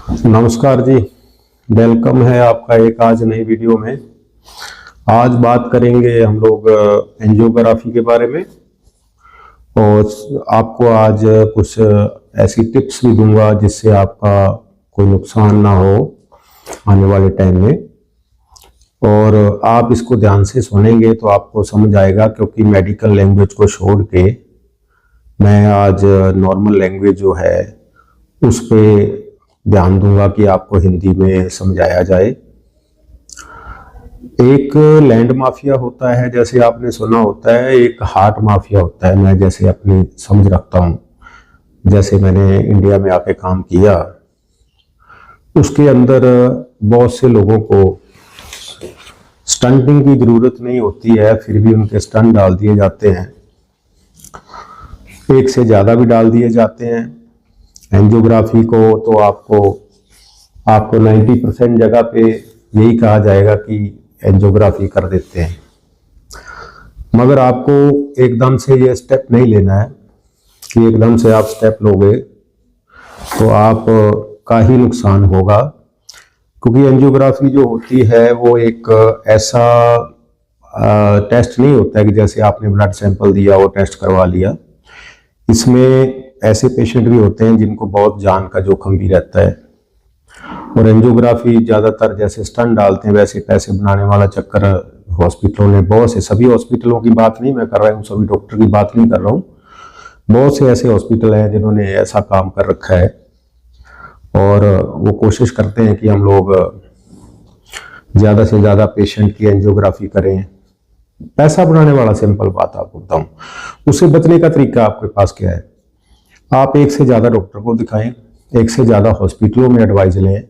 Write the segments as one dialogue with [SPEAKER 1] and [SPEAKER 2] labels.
[SPEAKER 1] नमस्कार जी। वेलकम है आपका एक आज नई वीडियो में। आज बात करेंगे हम लोग एंजियोग्राफी के बारे में, और आपको आज कुछ ऐसी टिप्स भी दूंगा जिससे आपका कोई नुकसान ना हो आने वाले टाइम में। और आप इसको ध्यान से सुनेंगे तो आपको समझ आएगा, क्योंकि मेडिकल लैंग्वेज को छोड़ के मैं आज नॉर्मल लैंग्वेज जो है उस पे ध्यान दूंगा कि आपको हिंदी में समझाया जाए। एक लैंड माफिया होता है, जैसे आपने सुना होता है, एक हार्ट माफिया होता है। मैं जैसे अपनी समझ रखता हूँ, जैसे मैंने इंडिया में आके काम किया, उसके अंदर बहुत से लोगों को स्टंटिंग की जरूरत नहीं होती है, फिर भी उनके स्टंट डाल दिए जाते हैं। एक से ज्यादा भी डाल दिए जाते हैं। एंजियोग्राफी को तो आपको 90% जगह पे यही कहा जाएगा कि एंजियोग्राफी कर देते हैं, मगर आपको एकदम से ये स्टेप नहीं लेना है कि एकदम से आप स्टेप लोगे तो आप का ही नुकसान होगा। क्योंकि एंजियोग्राफी जो होती है वो एक ऐसा टेस्ट नहीं होता है कि जैसे आपने ब्लड सैंपल दिया वो टेस्ट करवा लिया। इसमें ऐसे पेशेंट भी होते हैं जिनको बहुत जान का जोखिम भी रहता है, और एंजियोग्राफी ज़्यादातर जैसे स्टंट डालते हैं वैसे पैसे बनाने वाला चक्कर हॉस्पिटलों ने बहुत से, सभी हॉस्पिटलों की बात नहीं मैं कर रहा हूँ, सभी डॉक्टर की बात नहीं कर रहा हूँ, बहुत से ऐसे हॉस्पिटल हैं जिन्होंने ऐसा काम कर रखा है, और वो कोशिश करते हैं कि हम लोग ज़्यादा से ज़्यादा पेशेंट की एंजियोग्राफी करें। पैसा बनाने वाला सिंपल बात आपको बताऊं, उससे बचने का तरीका आपके पास क्या है? आप एक से ज़्यादा डॉक्टर को दिखाएं, एक से ज़्यादा हॉस्पिटलों में एडवाइस लें,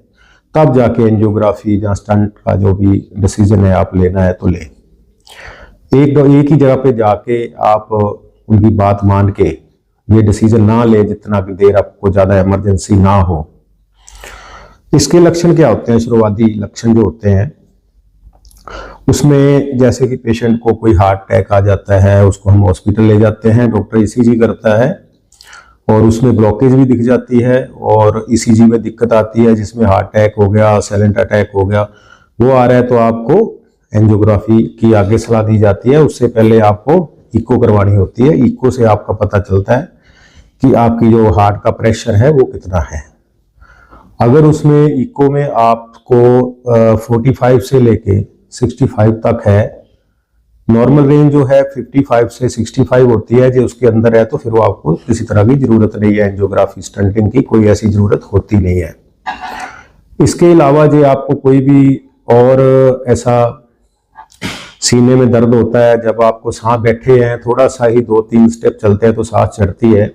[SPEAKER 1] तब जाके एंजियोग्राफी या स्टंट का जो भी डिसीजन है आप लेना है तो लें। एक ही जगह पे जाके आप उनकी बात मान के ये डिसीजन ना लें जितना कि देर आपको ज़्यादा इमरजेंसी ना हो। इसके लक्षण क्या होते हैं? शुरुआती लक्षण जो होते हैं उसमें जैसे कि पेशेंट को कोई हार्ट अटैक आ जाता है, उसको हम हॉस्पिटल ले जाते हैं, डॉक्टर ईसीजी करता है और उसमें ब्लॉकेज भी दिख जाती है, और ईसीजी में दिक्कत आती है जिसमें हार्ट अटैक हो गया, साइलेंट अटैक हो गया, वो आ रहा है, तो आपको एंजियोग्राफी की आगे सलाह दी जाती है। उससे पहले आपको इको करवानी होती है। इको से आपका पता चलता है कि आपकी जो हार्ट का प्रेशर है वो कितना है। अगर उसमें इको में आपको 45 से लेके 65 तक है, नॉर्मल रेंज जो है 55 से 65 होती है, जो उसके अंदर है तो फिर वो आपको किसी तरह की जरूरत नहीं है, एंजियोग्राफी स्टंटिंग की कोई ऐसी जरूरत होती नहीं है। इसके अलावा जो आपको कोई भी और ऐसा सीने में दर्द होता है, जब आपको सांस बैठे हैं थोड़ा सा ही 2-3 स्टेप चलते हैं तो सांस चढ़ती है,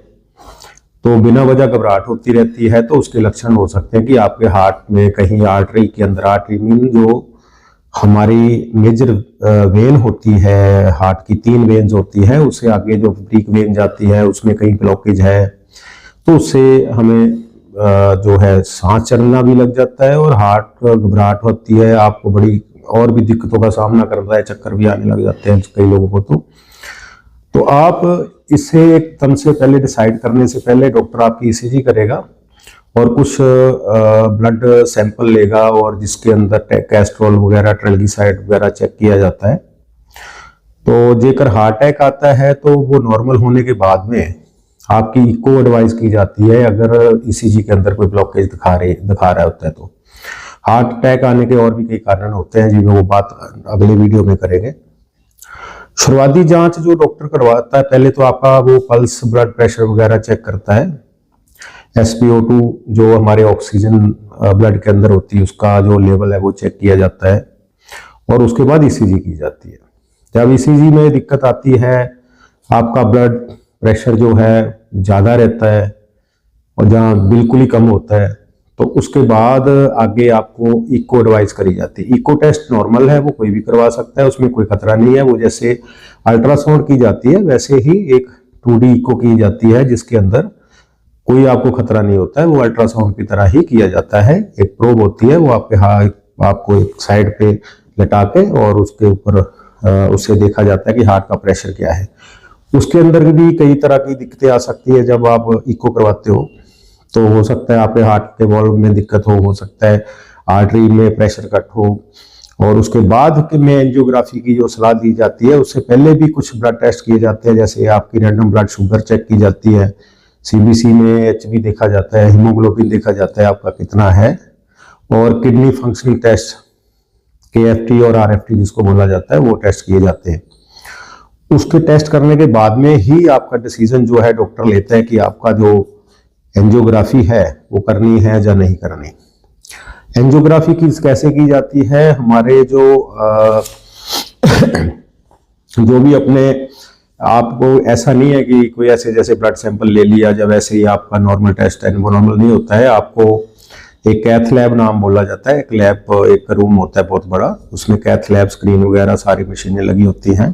[SPEAKER 1] तो बिना वजह घबराहट होती रहती है, तो उसके लक्षण हो सकते हैं कि आपके हार्ट में कहीं आर्टरी के अंदर, आर्टरी मीन जो हमारी मेजर वेन होती है, हार्ट की 3 वेन्स होती है, उससे आगे जो ब्रीक वेन जाती है उसमें कहीं ब्लॉकेज है, तो उससे हमें जो है सांस चढ़ना भी लग जाता है और हार्ट घबराहट होती है, आपको बड़ी और भी दिक्कतों का सामना करना है, चक्कर भी आने लग जाते हैं कई लोगों को। तो आप इससे एकदम से पहले डिसाइड करने से पहले डॉक्टर आपकी ईसीजी करेगा और कुछ ब्लड सैंपल लेगा, और जिसके अंदर कैस्ट्रोल वगैरह, ट्राइग्लिसराइड वगैरह चेक किया जाता है। तो जेकर हार्ट अटैक आता है तो वो नॉर्मल होने के बाद में आपकी इको एडवाइस की जाती है, अगर ईसीजी के अंदर कोई ब्लॉकेज दिखा रहा होता है तो। हार्ट अटैक आने के और भी कई कारण होते हैं जिनमें वो बात अगले वीडियो में करेंगे। शुरुआती जांच जो डॉक्टर करवाता है, पहले तो आपका वो पल्स, ब्लड प्रेशर वगैरह चेक करता है। SpO2 जो हमारे ऑक्सीजन ब्लड के अंदर होती है उसका जो लेवल है वो चेक किया जाता है, और उसके बाद ईसीजी की जाती है। जब ईसीजी में दिक्कत आती है, आपका ब्लड प्रेशर जो है ज़्यादा रहता है और जहाँ बिल्कुल ही कम होता है, तो उसके बाद आगे आपको इको एडवाइस करी जाती है। इको टेस्ट नॉर्मल है, वो कोई भी करवा सकता है, उसमें कोई खतरा नहीं है। वो जैसे अल्ट्रासाउंड की जाती है वैसे ही एक 2D इको की जाती है, जिसके अंदर कोई आपको खतरा नहीं होता है, वो अल्ट्रासाउंड की तरह ही किया जाता है। एक प्रोब होती है, वो आपको एक साइड पे लटा के और उसके ऊपर उससे देखा जाता है कि हार्ट का प्रेशर क्या है। उसके अंदर भी कई तरह की दिक्कतें आ सकती है जब आप इको करवाते हो। तो हो सकता है आपके हार्ट के वॉल्व में दिक्कत हो सकता है आर्टरी में प्रेशर कट हो। और उसके बाद में एंजियोग्राफी की जो सलाह दी जाती है, उससे पहले भी कुछ ब्लड टेस्ट किए जाते हैं, जैसे आपकी रैंडम ब्लड शुगर चेक की जाती है, सीबीसी में एचबी देखा जाता है, हीमोग्लोबिन देखा जाता है आपका कितना है, और किडनी फंक्शनिंग टेस्ट केएफटी और आरएफटी जिसको बोला जाता है वो टेस्ट किए जाते हैं। उसके टेस्ट करने के बाद में ही आपका डिसीजन जो है डॉक्टर लेता है कि आपका जो एंजियोग्राफी है वो करनी है या नहीं करनी। एंजियोग्राफी की कैसे की जाती है, हमारे जो भी अपने आपको ऐसा नहीं है कि कोई ऐसे जैसे ब्लड सैंपल ले लिया जब ऐसे ही आपका नॉर्मल टेस्ट है, वो नॉर्मल नहीं होता है। आपको एक कैथ लैब नाम बोला जाता है, एक लैब, एक रूम होता है बहुत बड़ा, उसमें कैथ लैब स्क्रीन वगैरह सारी मशीनें लगी होती हैं।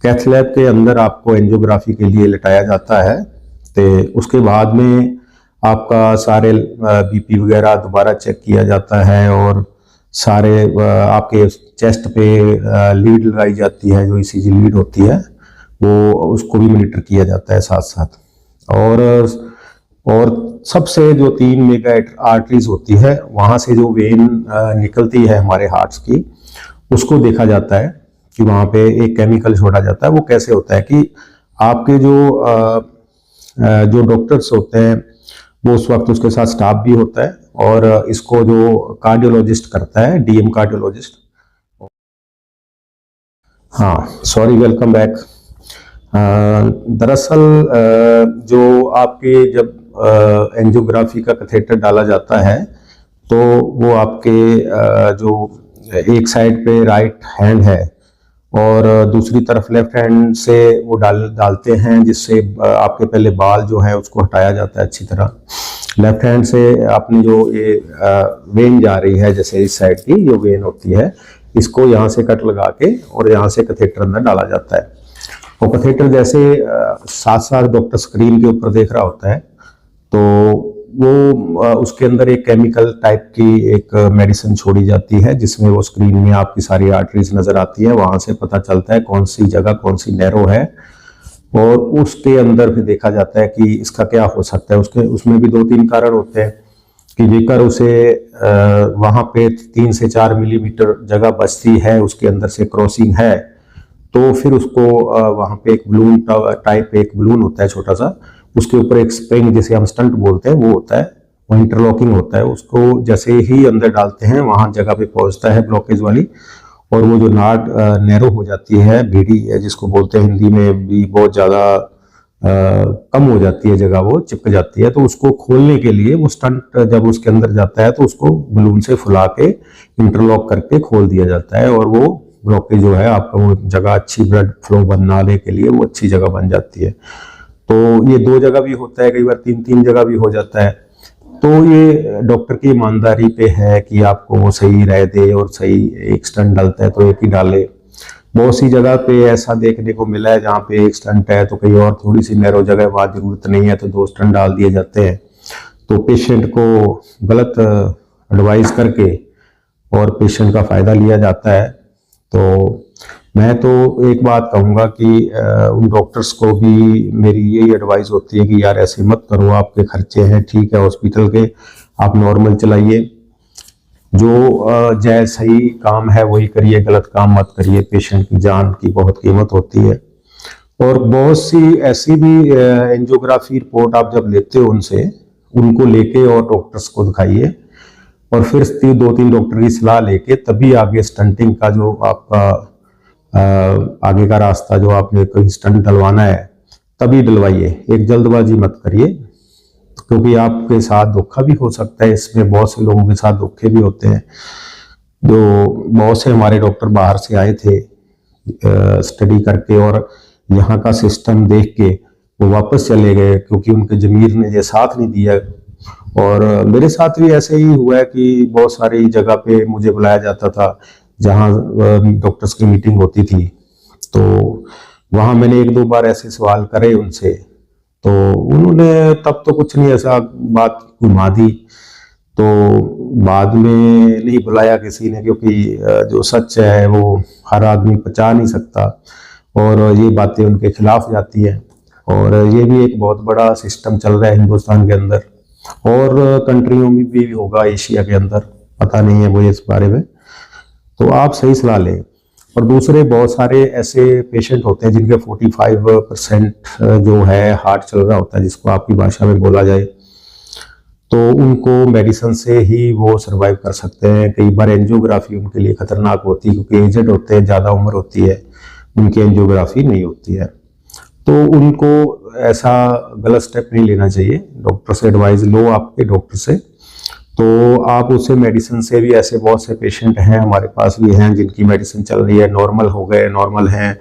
[SPEAKER 1] कैथ लैब के अंदर आपको एंजियोग्राफी के लिए लिटाया जाता है। तो उसके बाद में आपका सारे बीपी वगैरह दोबारा चेक किया जाता है, और सारे आपके चेस्ट पे लीड लगाई जाती है, जो ईसीजी लीड होती है वो, उसको भी मॉनिटर किया जाता है साथ साथ। और सबसे जो 3 मेगा आर्टरीज होती है, वहां से जो वेन निकलती है हमारे हार्ट्स की, उसको देखा जाता है कि वहां पे एक केमिकल छोड़ा जाता है। वो कैसे होता है कि आपके जो डॉक्टर्स होते हैं वो उस वक्त उसके साथ स्टाफ भी होता है, और इसको जो कार्डियोलॉजिस्ट करता है, डीएम कार्डियोलॉजिस्ट। हाँ, सॉरी, वेलकम बैक। दरअसल जो आपके जब एंजियोग्राफी का कैथेटर डाला जाता है, तो वो आपके जो एक साइड पे राइट हैंड है और दूसरी तरफ लेफ्ट हैंड से वो डालते हैं, जिससे आपके पहले बाल जो है उसको हटाया जाता है अच्छी तरह। लेफ्ट हैंड से आपने जो ये वेन जा रही है, जैसे इस साइड की जो वेन होती है, इसको यहाँ से कट लगा के और यहाँ से कैथेटर अंदर डाला जाता है। और कैथेटर जैसे साथ साथ डॉक्टर स्क्रीन के ऊपर देख रहा होता है, तो वो उसके अंदर एक केमिकल टाइप की एक मेडिसिन छोड़ी जाती है, जिसमें वो स्क्रीन में आपकी सारी आर्टरीज नजर आती है। वहां से पता चलता है कौन सी जगह कौन सी नैरो है, और उसके अंदर फिर देखा जाता है कि इसका क्या हो सकता है। उसमें भी 2-3 कारण होते हैं कि जेकर उसे वहां पे 3 से 4 मिलीमीटर जगह बचती है, उसके अंदर से क्रॉसिंग है, तो फिर उसको वहां पे एक बलून टाइप एक बलून होता है छोटा सा, उसके ऊपर एक स्प्रिंग जिसे हम स्टंट बोलते हैं वो होता है, वो इंटरलॉकिंग होता है। उसको जैसे ही अंदर डालते हैं वहां जगह पे पहुंचता है ब्लॉकेज वाली, और वो जो नाड नैरो हो जाती है, बीडी जिसको बोलते हैं हिंदी में भी, बहुत ज्यादा कम हो जाती है जगह, वो चिपक जाती है। तो उसको खोलने के लिए वो स्टंट जब उसके अंदर जाता है तो उसको बलून से फुला के इंटरलॉक करके खोल दिया जाता है, और वो ब्लॉकेज जो है आपका वो जगह अच्छी ब्लड फ्लो बनाने के लिए वो अच्छी जगह बन जाती है। तो ये 2 जगह भी होता है, कई बार 3-3 जगह भी हो जाता है। तो ये डॉक्टर की ईमानदारी पे है कि आपको वो सही राय दे, और सही एक स्टंट डालता है तो एक ही डाले। बहुत सी जगह पे ऐसा देखने को मिला है जहाँ पे एक स्टंट है तो कहीं और थोड़ी सी नैरो जगह वहां जरूरत नहीं है तो 2 स्टंट डाल दिए जाते हैं। तो पेशेंट को गलत एडवाइस करके और पेशेंट का फायदा लिया जाता है। तो मैं तो एक बात कहूँगा कि उन डॉक्टर्स को भी मेरी यही एडवाइस होती है कि यार ऐसे मत करो, आपके खर्चे हैं, ठीक है हॉस्पिटल के, आप नॉर्मल चलाइए, जो जायज सही काम है वही करिए, गलत काम मत करिए। पेशेंट की जान की बहुत कीमत होती है। और बहुत सी ऐसी भी एंजियोग्राफी रिपोर्ट आप जब लेते हो उनसे, उनको लेके और डॉक्टर्स को दिखाइए, और फिर 2-3 डॉक्टर की सलाह लेके तभी आगे स्टंटिंग का जो आपका आगे का रास्ता, जो आपने कोई स्टंट डलवाना है तभी डलवाइए, एक जल्दबाजी मत करिए, क्योंकि आपके साथ धोखा भी हो सकता है। इसमें बहुत से लोगों के साथ धोखे भी होते हैं। जो बहुत से हमारे डॉक्टर बाहर से आए थे स्टडी करके, और यहाँ का सिस्टम देख के वो वापस चले गए, क्योंकि उनके जमीर ने ये साथ नहीं दिया। और मेरे साथ भी ऐसे ही हुआ है कि बहुत सारी जगह पे मुझे बुलाया जाता था जहाँ डॉक्टर्स की मीटिंग होती थी, तो वहाँ मैंने 1-2 बार ऐसे सवाल करे उनसे, तो उन्होंने तब तो कुछ नहीं, ऐसा बात घुमा दी। तो बाद में नहीं बुलाया किसी ने, क्योंकि जो सच है वो हर आदमी पचा नहीं सकता, और ये बातें उनके खिलाफ जाती है। और ये भी एक बहुत बड़ा सिस्टम चल रहा है हिंदुस्तान के अंदर। और कंट्रियों में भी होगा एशिया के अंदर, पता नहीं है मुझे इस बारे में। तो आप सही सलाह लें। और दूसरे बहुत सारे ऐसे पेशेंट होते हैं जिनके 45% जो है हार्ट चल रहा होता है, जिसको आपकी भाषा में बोला जाए, तो उनको मेडिसिन से ही वो सरवाइव कर सकते हैं। कई बार एंजियोग्राफी उनके लिए खतरनाक होती है, क्योंकि एजेड होते हैं, ज़्यादा उम्र होती है, उनकी एंजियोग्राफी नहीं होती है। तो उनको ऐसा गलत स्टेप नहीं लेना चाहिए। डॉक्टर से एडवाइस लो, आपके डॉक्टर से। तो आप उससे मेडिसिन से भी, ऐसे बहुत से पेशेंट हैं हमारे पास भी हैं जिनकी मेडिसिन चल रही है, नॉर्मल हो गए, नॉर्मल हैं,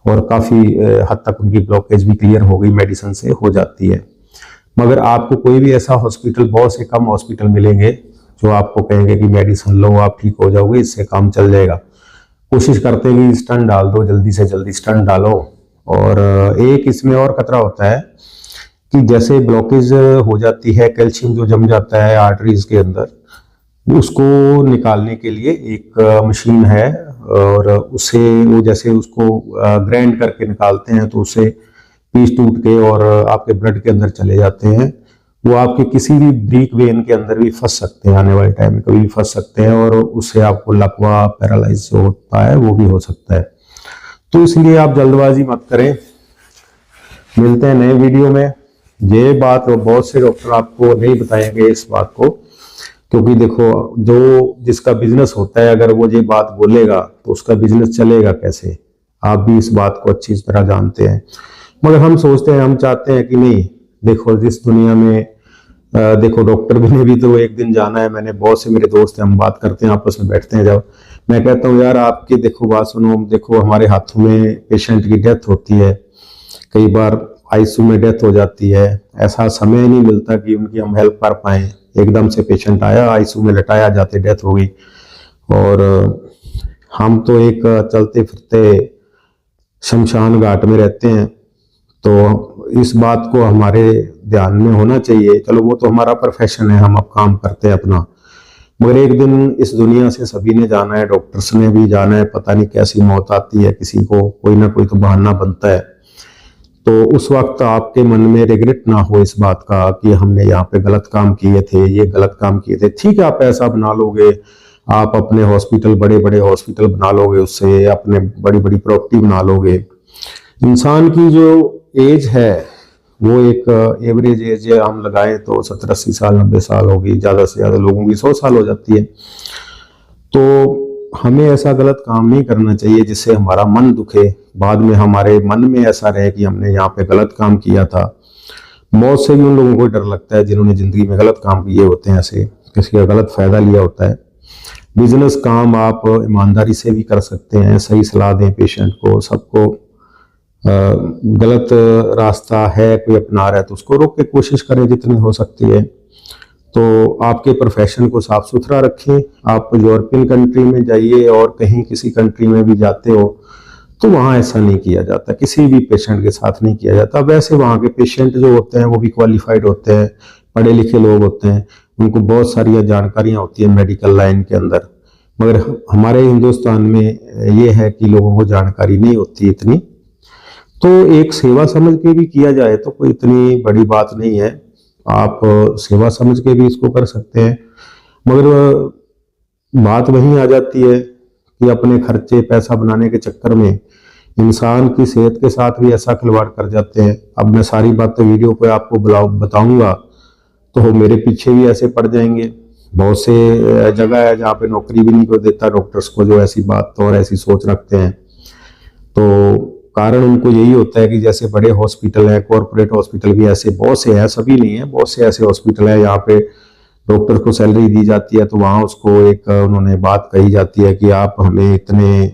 [SPEAKER 1] और काफ़ी हद तक उनकी ब्लॉकेज भी क्लियर हो गई, मेडिसिन से हो जाती है। मगर आपको कोई भी ऐसा हॉस्पिटल, बहुत से कम हॉस्पिटल मिलेंगे जो आपको कहेंगे कि मेडिसिन लो आप ठीक हो जाओगे, इससे काम चल जाएगा। कोशिश करते हैं कि स्टंट डाल दो, जल्दी से जल्दी स्टंट डालो। और एक इसमें और खतरा होता है कि जैसे ब्लॉकेज हो जाती है, कैल्शियम जो जम जाता है आर्टरीज के अंदर, उसको निकालने के लिए एक मशीन है, और उससे वो जैसे उसको ग्राइंड करके निकालते हैं, तो उससे पीस टूट के और आपके ब्लड के अंदर चले जाते हैं। वो आपके किसी भी ब्रीक वेन के अंदर भी फंस सकते हैं, आने वाले टाइम में कभी भी फंस सकते हैं, और उससे आपको लकवा, पैरालाइज जो होता है वो भी हो सकता है। तो इसलिए आप जल्दबाजी मत करें। मिलते हैं नए वीडियो में। ये बात बहुत से डॉक्टर आपको नहीं बताएंगे इस बात को, क्योंकि देखो, जो जिसका बिजनेस होता है, अगर वो ये बात बोलेगा तो उसका बिजनेस चलेगा कैसे, आप भी इस बात को अच्छी तरह जानते हैं। मगर हम सोचते हैं, हम चाहते हैं कि नहीं, देखो जिस दुनिया में देखो डॉक्टर भी ने भी तो एक दिन जाना है। मैंने बहुत से मेरे दोस्त हैं, हम बात करते हैं, आपस में बैठते हैं, जब मैं कहता हूँ यार आपकी देखो बात सुनो, देखो हमारे हाथों में पेशेंट की डेथ होती है, कई बार आईसीयू में डेथ हो जाती है, ऐसा समय नहीं मिलता कि उनकी हम हेल्प कर पाएं। एकदम से पेशेंट आया, आईसीयू में लटाया, जाते डेथ हो गई। और हम तो एक चलते फिरते शमशान घाट में रहते हैं, तो इस बात को हमारे ध्यान में होना चाहिए। चलो वो तो हमारा प्रोफेशन है, हम अब काम करते हैं अपना, मगर एक दिन इस दुनिया से सभी ने जाना है, डॉक्टर्स ने भी जाना है। पता नहीं कैसी मौत आती है, किसी को कोई ना कोई तो बहाना बनता है। तो उस वक्त आपके मन में रिग्रेट ना हो इस बात का कि हमने यहाँ पे गलत काम किए थे, ये गलत काम किए थे। ठीक है, आप ऐसा बना लोगे, आप अपने हॉस्पिटल, बड़े बड़े हॉस्पिटल बना लोगे, उससे अपने बड़ी बड़ी प्रॉपर्टी बना लोगे। इंसान की जो एज है वो एक एवरेज एज है, हम लगाएं तो 70-80 साल, 90 साल होगी, ज़्यादा से ज़्यादा लोगों की 100 साल हो जाती है। तो हमें ऐसा गलत काम नहीं करना चाहिए जिससे हमारा मन दुखे, बाद में हमारे मन में ऐसा रहे कि हमने यहाँ पे गलत काम किया था। मौत से भी उन लोगों को डर लगता है जिन्होंने जिंदगी में गलत काम किए होते हैं, ऐसे किसी का गलत फायदा लिया होता है। बिजनेस काम आप ईमानदारी से भी कर सकते हैं, सही सलाह दें पेशेंट को, सबको। गलत रास्ता है कोई अपना रहा है तो उसको रोक के कोशिश करें जितनी हो सकती है। तो आपके प्रोफेशन को साफ सुथरा रखें। आप यूरोपियन कंट्री में जाइए और कहीं किसी कंट्री में भी जाते हो तो वहाँ ऐसा नहीं किया जाता, किसी भी पेशेंट के साथ नहीं किया जाता। वैसे वहाँ के पेशेंट जो होते हैं वो भी क्वालिफाइड होते हैं, पढ़े लिखे लोग होते हैं, उनको बहुत सारी जानकारियाँ होती है मेडिकल लाइन के अंदर। मगर हमारे हिंदुस्तान में ये है कि लोगों को जानकारी नहीं होती इतनी। तो एक सेवा समझ के भी किया जाए तो कोई इतनी बड़ी बात नहीं है, आप सेवा समझ के भी इसको कर सकते हैं। मगर बात वहीं आ जाती है कि अपने खर्चे, पैसा बनाने के चक्कर में इंसान की सेहत के साथ भी ऐसा खिलवाड़ कर जाते हैं। अब मैं सारी बातें वीडियो पे आपको बताऊंगा तो मेरे पीछे भी ऐसे पड़ जाएंगे। बहुत से जगह है जहाँ पे नौकरी भी नहीं को देता डॉक्टर्स को, जो ऐसी बात और ऐसी सोच रखते हैं। तो कारण उनको यही होता है कि जैसे बड़े हॉस्पिटल है, कॉर्पोरेट हॉस्पिटल भी ऐसे बहुत से हैं, सभी नहीं है, बहुत से ऐसे हॉस्पिटल है यहाँ पे डॉक्टर को सैलरी दी जाती है, तो वहाँ उसको एक उन्होंने बात कही जाती है कि आप हमें इतने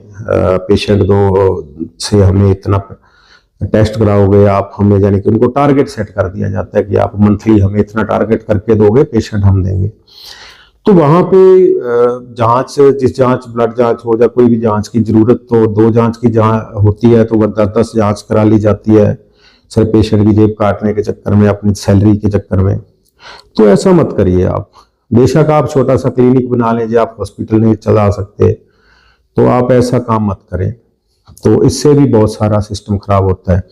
[SPEAKER 1] पेशेंट दो से हमें इतना टेस्ट कराओगे आप हमें, यानी कि उनको टारगेट सेट कर दिया जाता है कि आप मंथली हमें इतना टारगेट करके दोगे, पेशेंट हम देंगे। तो वहाँ पे जांच, जिस जांच, ब्लड जांच हो या कोई भी जांच की जरूरत, तो 2 जांच की जांच होती है तो 10-10 जांच करा ली जाती है, सिर्फ पेशेंट की जेब काटने के चक्कर में, अपनी सैलरी के चक्कर में। तो ऐसा मत करिए आप। बेशक आप छोटा सा क्लिनिक बना लें, जो आप हॉस्पिटल नहीं चला सकते, तो आप ऐसा काम मत करें। तो इससे भी बहुत सारा सिस्टम खराब होता है।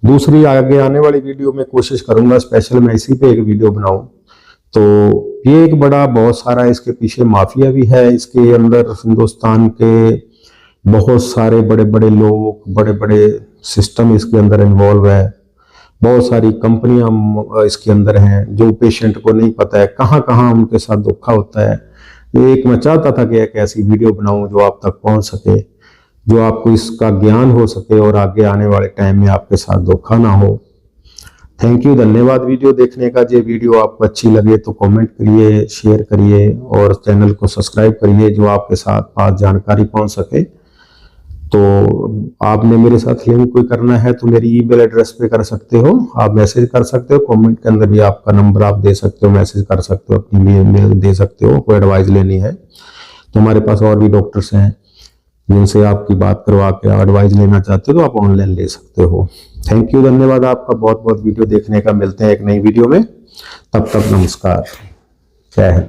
[SPEAKER 1] दूसरी, आगे आने वाली वीडियो में कोशिश करूंगा स्पेशल मैं इसी पे एक वीडियो बनाऊं तो ये एक बड़ा बहुत सारा इसके पीछे माफिया भी है। इसके अंदर हिंदुस्तान के बहुत सारे बड़े बड़े लोग, बड़े बड़े सिस्टम इसके अंदर इन्वॉल्व है। बहुत सारी कंपनियां इसके अंदर हैं जो पेशेंट को नहीं पता है कहाँ कहाँ उनके साथ धोखा होता है। एक मैं चाहता था कि एक ऐसी वीडियो बनाऊं जो आप तक पहुंच सके, जो आपको इसका ज्ञान हो सके और आगे आने वाले टाइम में आपके साथ धोखा ना हो। थैंक यू, धन्यवाद वीडियो देखने का। ये वीडियो आपको अच्छी लगे तो कमेंट करिए, शेयर करिए और चैनल को सब्सक्राइब करिए जो आपके साथ पास जानकारी पहुंच सके। तो आपने मेरे साथ लिंक कोई करना है तो मेरी ईमेल एड्रेस पे कर सकते हो, आप मैसेज कर सकते हो, कमेंट के अंदर भी आपका नंबर आप दे सकते हो, मैसेज कर सकते हो, अपनी मेल दे सकते हो। कोई एडवाइस लेनी है तो हमारे पास और भी डॉक्टर्स हैं जिनसे आपकी बात करवा के एडवाइस लेना चाहते हो तो आप ऑनलाइन ले सकते हो। थैंक यू, धन्यवाद आपका बहुत बहुत वीडियो देखने का। मिलते हैं एक नई वीडियो में, तब तक नमस्कार, जय हिंद।